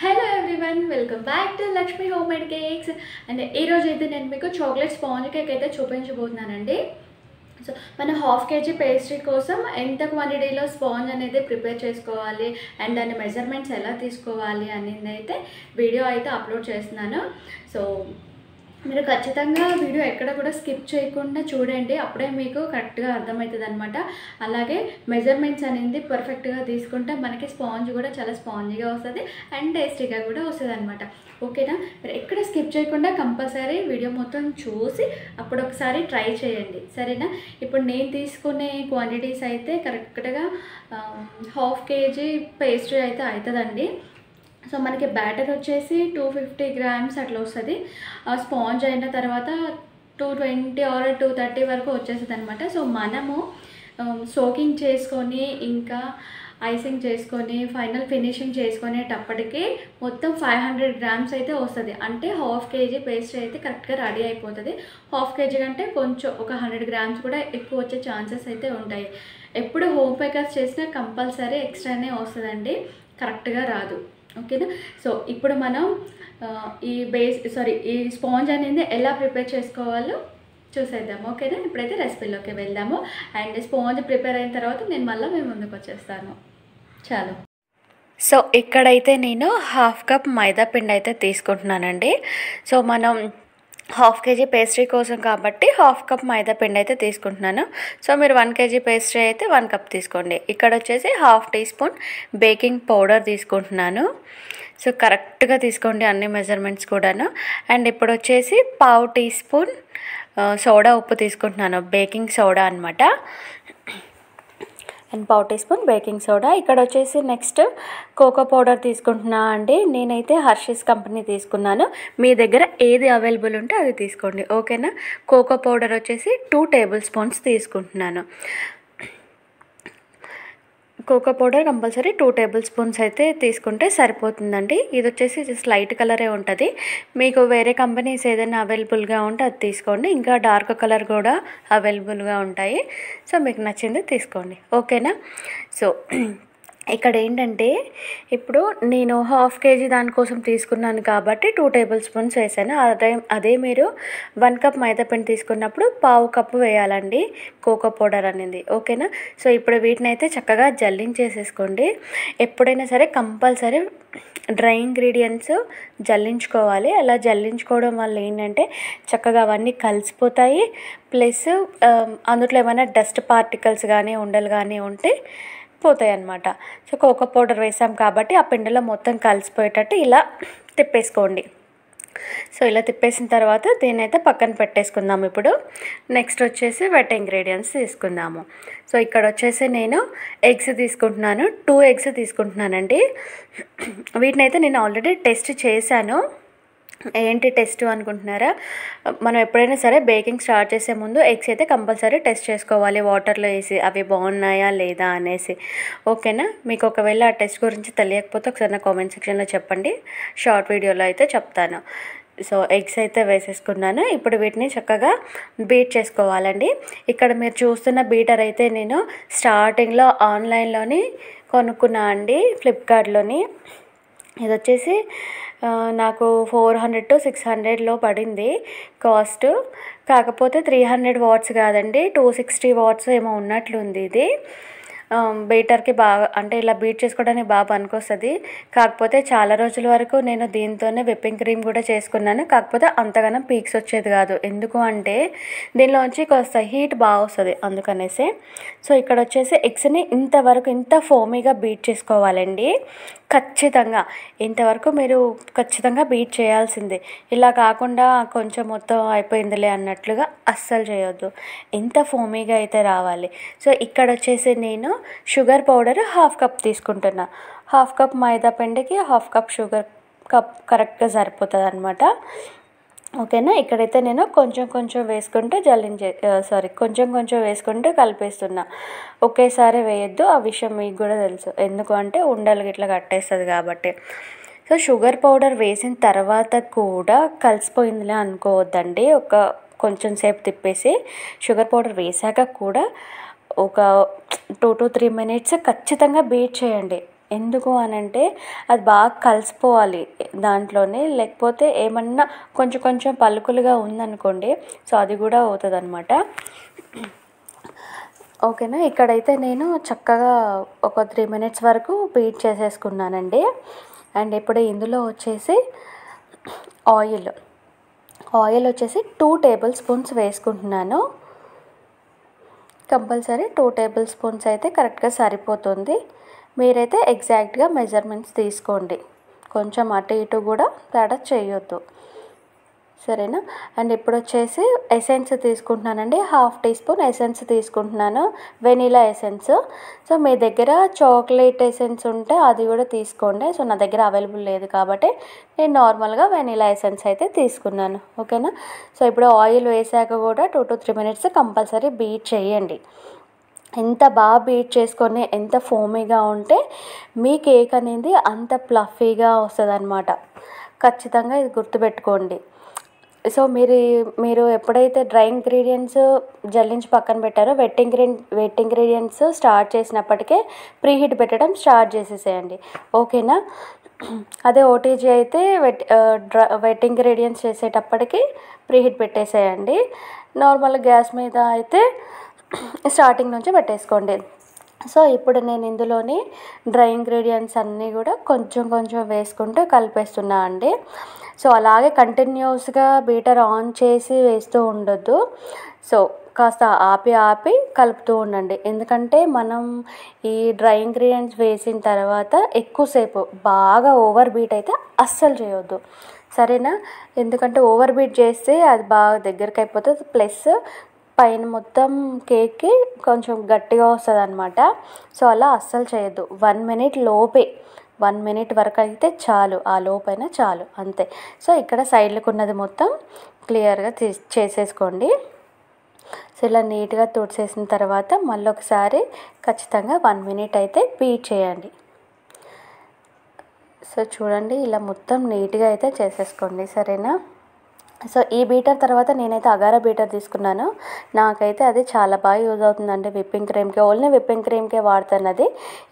Hello everyone, welcome back to Lakshmi home made cakes. And ఈరోజు అయితే నేను మీకు చాక్లెట్ స్పాంజ్ కేక్ అయితే చూపించబోతున్నానండి. సో మన హాఫ్ కేజీ పేస్ట్రీ కోసం ఎంత క్వాంటిటీలో స్పాంజ్ అనేది ప్రిపేర్ చేసుకోవాలి అండ్ దాని మెజర్మెంట్స్ ఎలా తీసుకోవాలి అనేది అయితే వీడియో అయితే అప్లోడ్ చేస్తున్నాను. సో మీరు ఖచ్చితంగా వీడియో ఎక్కడ కూడా స్కిప్ చేయకుండా చూడండి, అప్పుడే మీకు కరెక్ట్గా అర్థమవుతుంది అనమాట. అలాగే మెజర్మెంట్స్ అనేది పర్ఫెక్ట్గా తీసుకుంటే మనకి స్పాంజ్ కూడా చాలా స్పాంజీగా వస్తుంది అండ్ టేస్టీగా కూడా వస్తుంది అనమాట. ఓకేనా? మీరు ఎక్కడ స్కిప్ చేయకుండా కంపల్సరీ వీడియో మొత్తం చూసి అప్పుడు ఒకసారి ట్రై చేయండి, సరేనా? ఇప్పుడు నేను తీసుకునే క్వాంటిటీస్ అయితే కరెక్ట్గా హాఫ్ కేజీ పేస్ట్రీ అయితే అవుతుందండి. సో మనకి బ్యాటర్ వచ్చేసి 250 గ్రామ్స్ అట్లా వస్తుంది. స్పాంజ్ అయిన తర్వాత 220 ఆర్ 230 వరకు వచ్చేస్తుంది అనమాట. సో మనము సోకింగ్ చేసుకొని ఇంకా ఐసింగ్ చేసుకొని ఫైనల్ ఫినిషింగ్ చేసుకునేటప్పటికి మొత్తం 500 గ్రామ్స్ అయితే వస్తుంది. అంటే హాఫ్ కేజీ పేస్ట్రీ అయితే కరెక్ట్గా రెడీ అయిపోతుంది. హాఫ్ కేజీ కంటే కొంచెం ఒక 100 గ్రామ్స్ కూడా ఎక్కువ వచ్చే ఛాన్సెస్ అయితే ఉంటాయి. ఎప్పుడు హోమ్ బేకర్స్ చేసినా కంపల్సరీ ఎక్స్ట్రానే వస్తుందండి, కరెక్ట్గా రాదు. ఓకేనా? సో ఇప్పుడు మనం ఈ స్పాంజ్ అనేది ఎలా ప్రిపేర్ చేసుకోవాలో చూసేద్దాము. ఓకేనా? ఇప్పుడైతే రెసిపీలోకి వెళ్దాము. అండ్ స్పాంజ్ ప్రిపేర్ అయిన తర్వాత నేను మళ్ళీ మేము ముందుకు వచ్చేస్తాను. చాలు. సో ఇక్కడైతే నేను హాఫ్ కప్ మైదా పిండి అయితే తీసుకుంటున్నానండి. సో మనం హాఫ్ కేజీ పేస్ట్రీ కోసం కాబట్టి హాఫ్ కప్ మైదా పిండి అయితే తీసుకుంటున్నాను. సో మీరు 1 కేజీ పేస్ట్రీ అయితే 1 కప్ తీసుకోండి. ఇక్కడ వచ్చేసి half teaspoon baking powder తీసుకుంటున్నాను. సో కరెక్ట్గా తీసుకోండి అన్ని మెజర్మెంట్స్ కూడాను. అండ్ ఇప్పుడు వచ్చేసి పావు టీ స్పూన్ సోడా ఉప్పు తీసుకుంటున్నాను, బేకింగ్ సోడా అనమాట. అండ్ పావు టీ స్పూన్ బేకింగ్ సోడా. ఇక్కడ వచ్చేసి నెక్స్ట్ కోకో పౌడర్ తీసుకుంటున్నా అండి. నేనైతే హర్షీస్ కంపెనీ తీసుకున్నాను, మీ దగ్గర ఏది అవైలబుల్ ఉంటే అది తీసుకోండి. ఓకేనా? కోకో పౌడర్ వచ్చేసి 2 టేబుల్ స్పూన్స్ తీసుకుంటున్నాను. Cocoa powder compulsory 2 tablespoons అయితే తీసుకుంటే సరిపోతుందండి. ఇది వచ్చేసి జస్ట్ లైట్ కలరే ఉంటుంది. మీకు వేరే కంపెనీస్ ఏదైనా అవైలబుల్గా ఉంటే అది తీసుకోండి, ఇంకా డార్క్ కలర్ కూడా అవైలబుల్గా ఉంటాయి. సో మీకు నచ్చింది తీసుకోండి. ఓకేనా? సో ఇక్కడ ఏంటంటే ఇప్పుడు నేను హాఫ్ కేజీ దానికోసం తీసుకున్నాను కాబట్టి 2 టేబుల్ స్పూన్స్ వేసాను. అదే మీరు 1 కప్ మైదా పిండి తీసుకున్నప్పుడు పావు కప్పు వేయాలండి కోకో పౌడర్ అనేది. ఓకేనా? సో ఇప్పుడు వీటిని అయితే చక్కగా జల్లించేసేసుకోండి. ఎప్పుడైనా సరే కంపల్సరీ డ్రై ఇంగ్రీడియంట్స్ జల్లించుకోవాలి. అలా జల్లించుకోవడం వల్ల ఏంటంటే చక్కగా అవన్నీ కలిసిపోతాయి. ప్లస్ అందులో ఏమైనా డస్ట్ పార్టికల్స్ కానీ ఉండలు కానీ ఉంటే పోతాయి అన్నమాట. సో కోకో పౌడర్ వేసాం కాబట్టి ఆ పిండిలో మొత్తం కలిసిపోయేటట్టు ఇలా తిప్పేసుకోండి. సో ఇలా తిప్పేసిన తర్వాత దీన్ని అయితే పక్కన పెట్టేసుకుందాం. ఇప్పుడు నెక్స్ట్ వచ్చేసి వెట్ ఇంగ్రీడియంట్స్ తీసుకుందాము. సో ఇక్కడ వచ్చేసి నేను ఎగ్స్ తీసుకుంటున్నాను, 2 ఎగ్స్ తీసుకుంటున్నానండి. వీటిని అయితే నేను ఆల్రెడీ టెస్ట్ చేశాను. ఏంటి టెస్ట్ అనుకుంటున్నారా? మనం ఎప్పుడైనా సరే బేకింగ్ స్టార్ట్ చేసే ముందు ఎగ్స్ అయితే కంపల్సరీ టెస్ట్ చేసుకోవాలి వాటర్లో వేసి, అవి బాగున్నాయా లేదా అనేసి. ఓకేనా? మీకు ఒకవేళ ఆ టెస్ట్ గురించి తెలియకపోతే ఒకసారి నా కామెంట్ సెక్షన్లో చెప్పండి, షార్ట్ వీడియోలో అయితే చెప్తాను. సో ఎగ్స్ అయితే వేసేసుకున్నాను. ఇప్పుడు వీటిని చక్కగా బీట్ చేసుకోవాలండి. ఇక్కడ మీరు చూస్తున్న బీటర్ అయితే నేను స్టార్టింగ్లో ఆన్లైన్లోని కొనుక్కున్నా అండి, ఫ్లిప్కార్ట్లోని. ఇది వచ్చేసి నాకు 400 to 600లో పడింది కాస్ట్. కాకపోతే 300 వాట్స్ కాదండి, 260 వాట్స్ ఏమో ఉన్నట్లుంది. ఇది బీటర్కి బాగా, అంటే ఇలా బీట్ చేసుకోవడానికి బాగా పనికొస్తుంది. కాకపోతే చాలా రోజుల వరకు నేను దీంతోనే విప్పింగ్ క్రీమ్ కూడా చేసుకున్నాను. కాకపోతే అంతగానో పీక్స్ వచ్చేది కాదు. ఎందుకు అంటే దీనిలోంచి కాస్త హీట్ బాగా వస్తుంది, అందుకనేసి. సో ఇక్కడ వచ్చేసి ఎగ్స్ని ఇంత ఫోమీగా బీట్ చేసుకోవాలండి. ఖచ్చితంగా ఇంతవరకు మీరు ఖచ్చితంగా బీట్ చేయాల్సిందే. ఇలా కాకుండా కొంచెం మొత్తం అయిపోయిందిలే అన్నట్లుగా అస్సలు చేయొద్దు. ఇంత ఫోమీగా అయితే రావాలి. సో ఇక్కడ వచ్చేసి నేను షుగర్ పౌడర్ హాఫ్ కప్ తీసుకుంటున్నా. హాఫ్ కప్ మైదా పిండికి హాఫ్ కప్ షుగర్ కప్ కరెక్ట్గా సరిపోతుంది అనమాట. ఓకేనా? ఇక్కడైతే నేను కొంచెం వేసుకుంటూ కొంచెం వేసుకుంటూ కలిపేస్తున్నా. ఒకేసారి వేయొద్దు, ఆ విషయం మీకు కూడా తెలుసు. ఎందుకు అంటే ఉండలు గిట్లా కట్టేస్తుంది కాబట్టి. సో షుగర్ పౌడర్ వేసిన తర్వాత కూడా కలిసిపోయిందిలే అనుకోవద్దండి. కొంచెం సేపు తిప్పేసి షుగర్ పౌడర్ వేసాక కూడా ఒక 2 to 3 minutes ఖచ్చితంగా బీట్ చేయండి. ఎందుకు అనంటే అది బాగా కలిసిపోవాలి దాంట్లోనే, లేకపోతే ఏమన్నా కొంచెం కొంచెం పలుకులుగా ఉందనుకోండి, సో అది కూడా అవుతుందన్నమాట. ఓకేనా. ఇక్కడైతే నేను చక్కగా ఒక 3 మినిట్స్ వరకు బీట్ చేసేసుకున్నానండి. అండ్ ఇప్పుడు ఇందులో వచ్చేసి ఆయిల్ వచ్చేసి 2 టేబుల్ స్పూన్స్ వేసుకుంటున్నాను. కంపల్సరీ 2 టేబుల్ స్పూన్స్ అయితే కరెక్ట్గా సరిపోతుంది. మీరైతే ఎగ్జాక్ట్గా మెజర్మెంట్స్ తీసుకోండి, కొంచెం అటు ఇటు కూడా తేడా చేయొద్దు, సరేనా. అండ్ ఇప్పుడు వచ్చేసి ఎసెన్స్ తీసుకుంటున్నానండి. 1/2 టీ స్పూన్ ఎసెన్స్ తీసుకుంటున్నాను, వెనీలా ఎసెన్స్. సో మీ దగ్గర చాక్లెట్ ఎసెన్స్ ఉంటే అది కూడా తీసుకోండి. సో నా దగ్గర అవైలబుల్ లేదు కాబట్టి నేను నార్మల్గా వెనీలా ఎసెన్స్ అయితే తీసుకున్నాను. ఓకేనా. సో ఇప్పుడు ఆయిల్ వేసాక కూడా 2 to 3 మినిట్స్ కంపల్సరీ బీట్ చేయండి. ఎంత బాగా బీట్ చేసుకొని ఎంత ఫోమీగా ఉంటే మీ కేక్ అనేది అంత ప్లఫీగా వస్తుంది అనమాట. ఖచ్చితంగా ఇది గుర్తుపెట్టుకోండి. సో మీరు ఎప్పుడైతే డ్రై ఇంగ్రీడియంట్స్ జల్లించి పక్కన పెట్టారో వెట్ ఇంగ్రీడియంట్స్ స్టార్ట్ చేసినప్పటికే ప్రీహీట్ పెట్టడం స్టార్ట్ చేసేసేయండి. ఓకేనా. అదే ఓటీజీ అయితే వెట్ ఇంగ్రీడియంట్స్ చేసేటప్పటికి ప్రీహీట్ పెట్టేసేయండి. నార్మల్ గ్యాస్ మీద అయితే స్టార్టింగ్ నుంచి పెట్టేసుకోండి. సో ఇప్పుడు నేను ఇందులోని డ్రై ఇంగ్రీడియంట్స్ అన్నీ కూడా కొంచెం కొంచెం వేసుకుంటూ కలిపేస్తున్నా అండి. సో అలాగే కంటిన్యూస్గా బీటర్ ఆన్ చేసి వేస్తూ ఉండొద్దు. సో కాస్త ఆపి కలుపుతూ ఉండండి. ఎందుకంటే మనం ఈ డ్రై ఇంగ్రీడియంట్స్ వేసిన తర్వాత ఎక్కువసేపు బాగా ఓవర్ బీట్ అయితే అస్సలు చేయొద్దు, సరేనా. ఎందుకంటే ఓవర్ బీట్ చేస్తే అది బాగా దగ్గరికి అయిపోతుంది, ప్లస్ పైన మొత్తం కేక్కి కొంచెం గట్టిగా వస్తుంది అనమాట. సో అలా అస్సలు చేయొద్దు. 1 మినిట్ లోపే, 1 మినిట్ వరకు అయితే చాలు, ఆ లోపైన చాలు అంతే. సో ఇక్కడ సైడ్లకు ఉన్నది మొత్తం క్లియర్గా చేసేసుకోండి. సో ఇలా నీట్గా తుడిచేసిన తర్వాత మళ్ళీ ఒకసారి ఖచ్చితంగా 1 మినిట్ అయితే బీట్ చేయండి. సో చూడండి ఇలా మొత్తం నీట్గా అయితే చేసేసుకోండి, సరేనా. సో ఈ బీటర్ తర్వాత నేనైతే అగారా బీటర్ తీసుకున్నాను. నాకైతే అది చాలా బాగా యూజ్ అవుతుందండి విప్పింగ్ క్రీమ్కి. ఓన్లీ విప్పింగ్ క్రీమ్కే వాడతాను అది.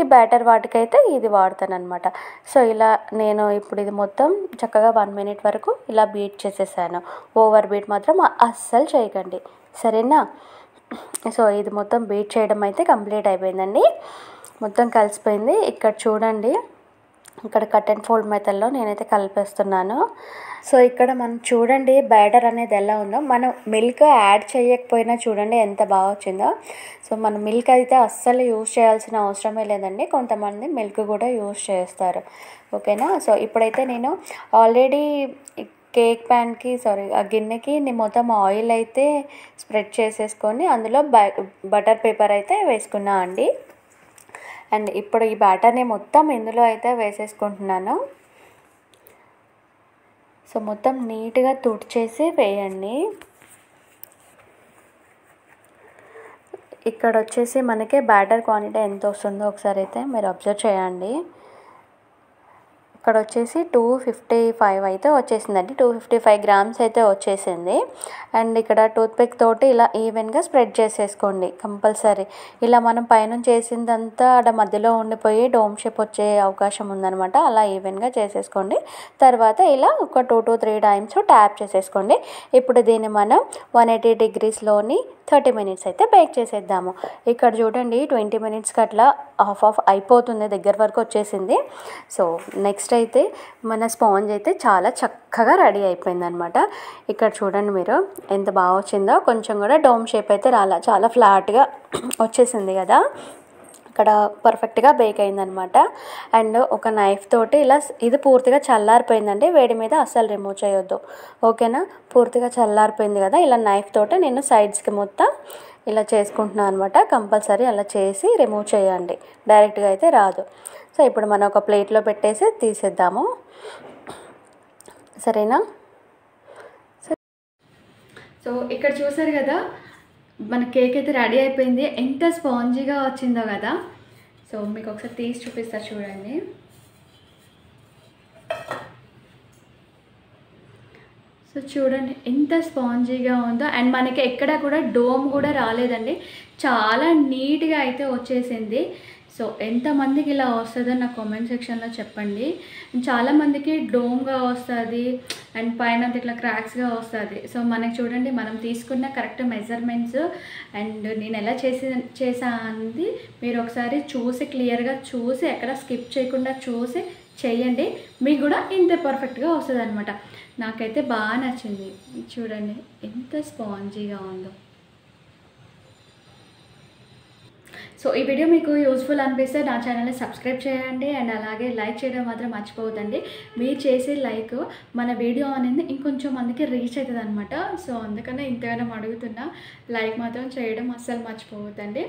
ఈ బ్యాటర్ వాటికైతే ఇది వాడతాను అనమాట. సో ఇలా నేను ఇప్పుడు ఇది మొత్తం చక్కగా 1 మినిట్ వరకు ఇలా బీట్ చేసేసాను. ఓవర్ బీట్ మాత్రం అస్సలు చేయకండి, సరేనా. సో ఇది మొత్తం బీట్ చేయడం అయితే కంప్లీట్ అయిపోయిందండి, మొత్తం కలిసిపోయింది. ఇక్కడ చూడండి, ఇక్కడ కట్ అండ్ ఫోల్డ్ మెథడ్లో నేనైతే కలిపేస్తున్నాను. సో ఇక్కడ మనం చూడండి బ్యాటర్ అనేది ఎలా ఉందో. మనం మిల్క్ యాడ్ చేయకపోయినా చూడండి ఎంత బాగా వచ్చిందో. సో మనం మిల్క్ అయితే అస్సలు యూజ్ చేయాల్సిన అవసరమే లేదండి, కొంతమంది మిల్క్ కూడా యూజ్ చేస్తారు. ఓకేనా. సో ఇప్పుడైతే నేను ఆల్రెడీ కేక్ ప్యాన్కి ఆ గిన్నెకి నేను మొత్తం ఆయిల్ అయితే స్ప్రెడ్ చేసేసుకొని అందులో బటర్ పేపర్ అయితే వేసుకున్నా అండి. అండ్ ఇప్పుడు ఈ బ్యాటర్ని మొత్తం ఇందులో అయితే వేసేసుకుంటున్నాను. సో మొత్తం నీట్గా తుడిచేసి వేయండి. ఇక్కడ వచ్చేసి మనకి బ్యాటర్ క్వాంటిటీ ఎంత వస్తుందో ఒకసారి అయితే మీరు అబ్జర్వ్ చేయండి. ఇక్కడ వచ్చేసి 255 అయితే వచ్చేసిందండి, 255 గ్రామ్స్ అయితే వచ్చేసింది. అండ్ ఇక్కడ టూత్పిక్ తోటి ఇలా ఈవెన్గా స్ప్రెడ్ చేసేసుకోండి కంపల్సరీ. ఇలా మనం పైనుంచి చేసిందంతా అక్కడ మధ్యలో ఉండిపోయి డోమ్ షేప్ వచ్చే అవకాశం ఉందనమాట. అలా ఈవెన్గా చేసేసుకోండి. తర్వాత ఇలా ఒక 2 to 3 టైమ్స్ ట్యాప్ చేసేసుకోండి. ఇప్పుడు దీన్ని మనం 180 డిగ్రీస్లోని 30 మినిట్స్ అయితే బేక్ చేసేద్దాము. ఇక్కడ చూడండి 20 మినిట్స్కి అట్లా ఆఫ్ అయిపోతుంది, దగ్గర వరకు వచ్చేసింది. సో నెక్స్ట్ అయితే మన స్పాంజ్ అయితే చాలా చక్కగా రెడీ అయిపోయింది అనమాట. ఇక్కడ చూడండి మీరు ఎంత బాగా వచ్చిందో, కొంచెం కూడా డోమ్ షేప్ అయితే రాలా, చాలా ఫ్లాట్గా వచ్చేసింది కదా. ఇక్కడ పర్ఫెక్ట్గా బేక్ అయిందనమాట. అండ్ ఒక నైఫ్ తోటి ఇలా, ఇది పూర్తిగా చల్లారిపోయిందండి, వేడి మీద అస్సలు రిమూవ్ చేయొద్దు. ఓకేనా. పూర్తిగా చల్లారిపోయింది కదా, ఇలా నైఫ్ తోటి నేను సైడ్స్కి మొత్తం ఇలా చేసుకుంటున్నాను అనమాట. కంపల్సరీ అలా చేసి రిమూవ్ చేయండి, డైరెక్ట్గా అయితే రాదు. సో ఇప్పుడు మనం ఒక ప్లేట్లో పెట్టేసి తీసేద్దాము, సరేనా. సో ఇక్కడ చూసారు కదా మన కేక్ అయితే రెడీ అయిపోయింది, ఎంత స్పాంజీగా వచ్చిందో కదా. సో మీకు ఒకసారి తీసి చూపిస్తా చూడండి. సో చూడండి ఎంత స్పాంజీగా ఉందో. అండ్ మనకి ఎక్కడ కూడా డోమ్ కూడా రాలేదండి, చాలా నీట్గా అయితే వచ్చేసింది. సో ఎంతమందికి ఇలా వస్తుందో నా కామెంట్ సెక్షన్లో చెప్పండి. చాలామందికి డోమ్గా వస్తుంది అండ్ పైన ఇట్లా క్రాక్స్గా వస్తుంది. సో మనకి చూడండి, మనం తీసుకున్న కరెక్ట్ మెజర్మెంట్స్ అండ్ నేను ఎలా చేసాను మీరు ఒకసారి చూసి క్లియర్గా చూసి ఎక్కడ స్కిప్ చేయకుండా చూసి చేయండి. మీకు కూడా ఇంతే పర్ఫెక్ట్గా వస్తుంది అనమాట. నాకైతే బాగా నచ్చింది. చూడండి ఎంత స్పాంజీగా ఉందో. సో ఈ వీడియో మీకు యూస్ఫుల్ అనిపిస్తే నా ఛానల్ని సబ్స్క్రైబ్ చేయండి అండ్ అలాగే లైక్ చేయడం మాత్రం మర్చిపోవద్దండి. మీరు చేసే లైక్ మన వీడియో అనేది ఇంకొంచెం మందికి రీచ్ అవుతుంది అనమాట. సో అందుకనే ఇంతగానో అడుగుతున్నా, లైక్ మాత్రం చేయడం అస్సలు మర్చిపోవద్దండి.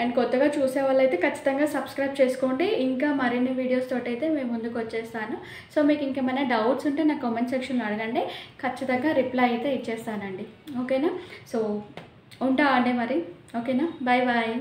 అండ్ కొత్తగా చూసే వాళ్ళైతే ఖచ్చితంగా సబ్స్క్రైబ్ చేసుకోండి. ఇంకా మరిన్ని వీడియోస్ తోటి అయితే మేము ముందుకు వచ్చేస్తాను. సో మీకు ఇంకేమైనా డౌట్స్ ఉంటే నా కామెంట్ సెక్షన్లో అడగండి, ఖచ్చితంగా రిప్లై అయితే ఇచ్చేస్తానండి. ఓకేనా? సో ఉంటా అండి మరి. ఓకేనా? Bye bye.